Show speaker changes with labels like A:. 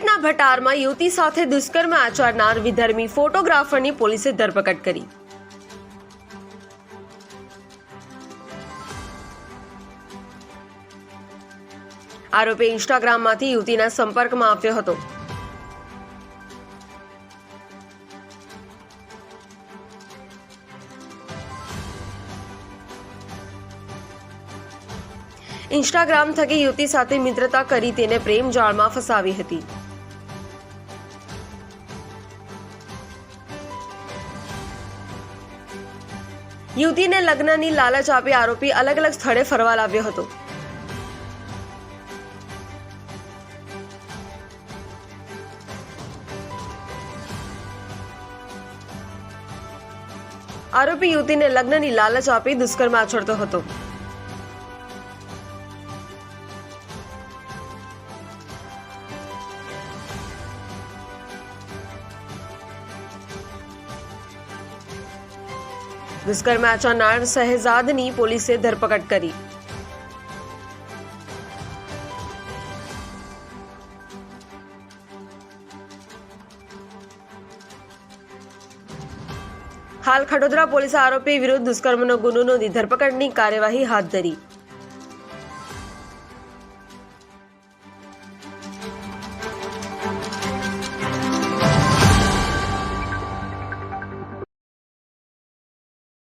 A: સુરતના ભટારમાં યુવતી સાથે દુષ્કર્મ આચરનાર વિધર્મી ફોટોગ્રાફરની પોલીસે ધરપકડ કરી। આરોપી ઇન્સ્ટાગ્રામમાંથી યુવતીના સંપર્કમાં આવ્યો હતો। ઇન્સ્ટાગ્રામ થકી યુવતી સાથે મિત્રતા કરી તેને પ્રેમ જાળમાં ફસાવી હતી। યુવતીને લગ્નની લાલચ આપી આરોપી અલગ અલગ સ્થળે ફરવા લાવ્યો હતો। આરોપી યુવતીને લગ્નની લાલચ આપી દુષ્કર્મ આચરતો હતો। દુષ્કર્મ આચરનાર શહેજાદની પોલીસે ધરપકડ કરી। હાલ ખડોદરા પોલીસે આરોપી વિરુદ્ધ દુષ્કર્મનો ગુનો નોંધી ધરપકડની કાર્યવાહી હાથ ધરી।